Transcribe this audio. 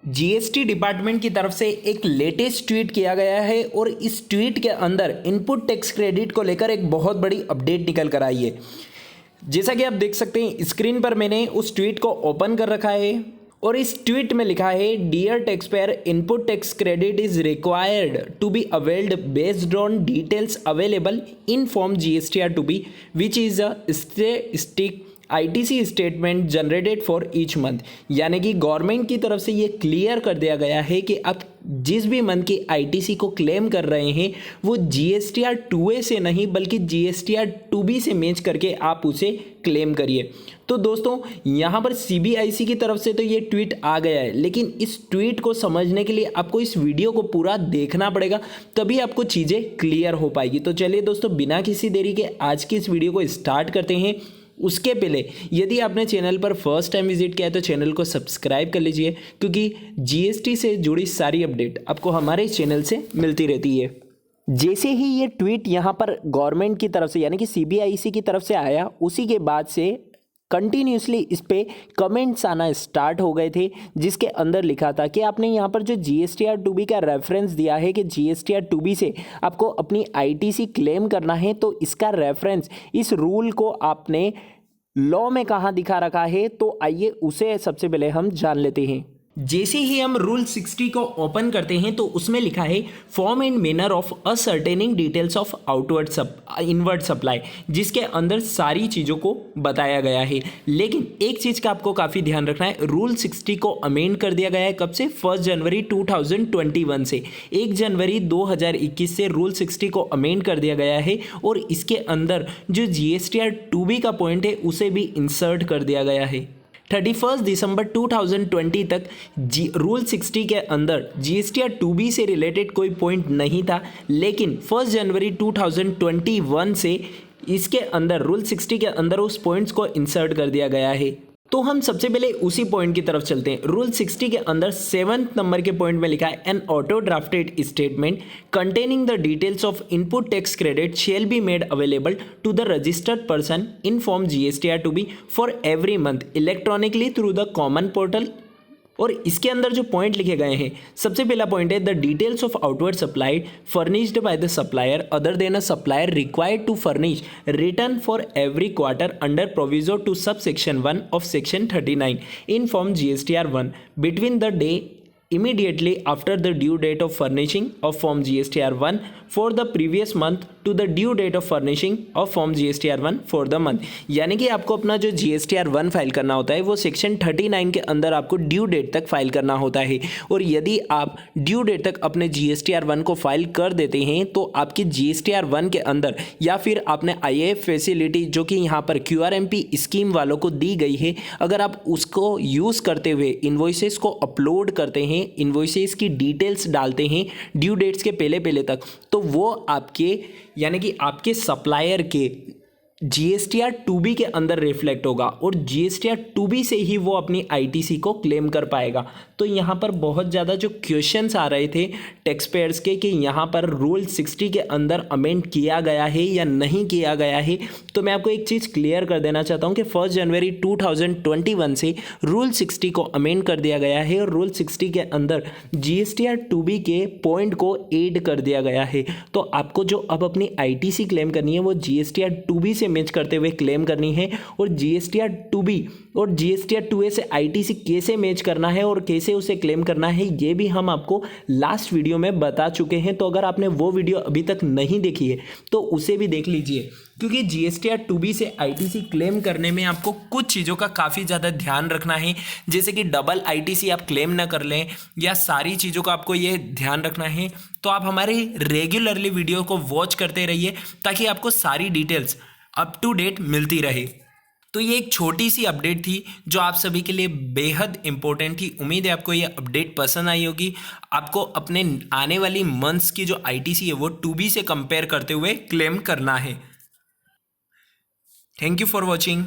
GST department की तरफ से एक लेटेस्ट ट्वीट किया गया है और इस ट्वीट के अंदर इनपुट टैक्स क्रेडिट को लेकर एक बहुत बड़ी अपडेट निकल कर आई है। जैसा कि आप देख सकते हैं स्क्रीन पर मैंने उस ट्वीट को ओपन कर रखा है और इस ट्वीट में लिखा है, dear tax payer, input tax credit is required to be availed based on details available in form GSTR two B which is a statistic ITC statement generated for each month. यानी कि government की तरफ से ये clear कर दिया गया है कि आप जिस भी मंथ की आईटीसी को क्लेम कर रहे हैं वो जीएसटीआर 2A से नहीं बल्कि जीएसटीआर 2B से मैच करके आप उसे क्लेम करिए। तो दोस्तों यहाँ पर सीबीआईसी की तरफ से तो ये ट्वीट आ गया है, लेकिन इस ट्वीट को समझने के लिए आपको इस वीडियो को पूरा देखना पड़ेगा, तभी आपको चीज़ें क्लियर हो पाएगी। तो चलिए दोस्तों, बिना किसी देरी के आज की इस वीडियो को स्टार्ट करते हैं। उसके पहले यदि आपने चैनल पर फर्स्ट टाइम विजिट किया है तो चैनल को सब्सक्राइब कर लीजिए, क्योंकि जीएसटी से जुड़ी सारी अपडेट आपको हमारे चैनल से मिलती रहती है। जैसे ही ये ट्वीट यहाँ पर गवर्नमेंट की तरफ से यानी कि सीबीआईसी की तरफ से आया, उसी के बाद से कंटिन्यूसली इस पे कमेंट्स आना स्टार्ट हो गए थे, जिसके अंदर लिखा था कि आपने यहाँ पर जो जीएसटीआर 2B का रेफरेंस दिया है कि जीएसटीआर 2B से आपको अपनी आईटीसी क्लेम करना है, तो इसका रेफरेंस, इस रूल को आपने लॉ में कहाँ दिखा रखा है। तो आइए उसे सबसे पहले हम जान लेते हैं। जैसे ही हम रूल 60 को ओपन करते हैं तो उसमें लिखा है, form and manner of ascertaining details of outward inward supply, जिसके अंदर सारी चीज़ों को बताया गया है। लेकिन एक चीज़ का आपको काफ़ी ध्यान रखना है, रूल 60 को अमेंड कर दिया गया है। कब से? 1 जनवरी 2021 से। 1 जनवरी 2021 से रूल 60 को अमेंड कर दिया गया है और इसके अंदर जो जीएसटीआर 2B का पॉइंट है उसे भी इंसर्ट कर दिया गया है। 31 दिसंबर 2020 तक रूल 60 के अंदर जीएसटीआर 2B से रिलेटेड कोई पॉइंट नहीं था, लेकिन 1 जनवरी 2021 से इसके अंदर रूल 60 के अंदर उस पॉइंट्स को इंसर्ट कर दिया गया है। तो हम सबसे पहले उसी पॉइंट की तरफ चलते हैं। रूल 60 के अंदर 7th नंबर के पॉइंट में लिखा है, an auto drafted statement containing the details of input tax credit shall be made available to the registered person in form GSTR 2B for every month electronically through the common portal. और इसके अंदर जो point लिखे गए हैं, सबसे पहला point है, the details of outward supply furnished by the supplier other than a supplier required to furnish return for every quarter under proviso to sub section 1 of section 39 in form GSTR 1 between the day immediately after the due date of furnishing of form GSTR 1 for the previous month to the due date of furnishing of form GSTR 1 for the month। यानी कि आपको अपना जो GSTR 1 file करना होता है वो section 39 के अंदर आपको ड्यू डेट तक फाइल करना होता है। और यदि आप ड्यू डेट तक अपने GSTR 1 को फाइल कर देते हैं तो आपकी GSTR 1 के अंदर, या फिर आपने IAF फैसिलिटी जो कि यहाँ पर QRMP स्कीम वालों को दी गई है, अगर आप उसको यूज़ करते हुए इन्वॉइसेस को अपलोड करते हैं, इन्वॉइसेस की डिटेल्स डालते हैं ड्यू डेट्स के पहले तक, तो वो आपके यानी कि आपके सप्लायर के जीएसटीआर 2B के अंदर रिफ्लेक्ट होगा और जीएसटीआर 2B से ही वो अपनी आईटीसी को क्लेम कर पाएगा। तो यहाँ पर बहुत ज़्यादा जो क्वेश्चंस आ रहे थे टैक्स पेयर्स के कि यहाँ पर रूल 60 के अंदर अमेंड किया गया है या नहीं किया गया है, तो मैं आपको एक चीज़ क्लियर कर देना चाहता हूँ कि 1 जनवरी 2021 से रूल 60 को अमेंड कर दिया गया है और रूल 60 के अंदर जीएसटीआर 2B के पॉइंट को ऐड कर दिया गया है। तो आपको जो अब अपनी आईटीसी क्लेम करनी है वो जीएसटीआर 2B से मैच करते हुए क्लेम करनी है, और जीएसटीआर 2B और जीएसटीआर 2A से आईटीसी कैसे मैच करना है और कैसे उसे क्लेम करना है ये भी हम आपको लास्ट वीडियो में बता चुके हैं। तो अगर आपने वो वीडियो अभी तक नहीं देखी है तो उसे भी देख लीजिए, क्योंकि जीएसटीआर 2B से आईटीसी क्लेम करने में आपको कुछ चीज़ों का काफ़ी ज़्यादा ध्यान रखना है, जैसे कि डबल आईटीसी आप क्लेम ना कर लें, या सारी चीज़ों का आपको ये ध्यान रखना है। तो आप हमारे रेगुलरली वीडियो को वॉच करते रहिए ताकि आपको सारी डिटेल्स अप टू डेट मिलती रहे। तो ये एक छोटी सी अपडेट थी जो आप सभी के लिए बेहद इंपॉर्टेंट थी। उम्मीद है आपको ये अपडेट पसंद आई होगी। आपको अपने आने वाली मंथ्स की जो आईटीसी है वो 2B से कंपेयर करते हुए क्लेम करना है। Thank you for watching.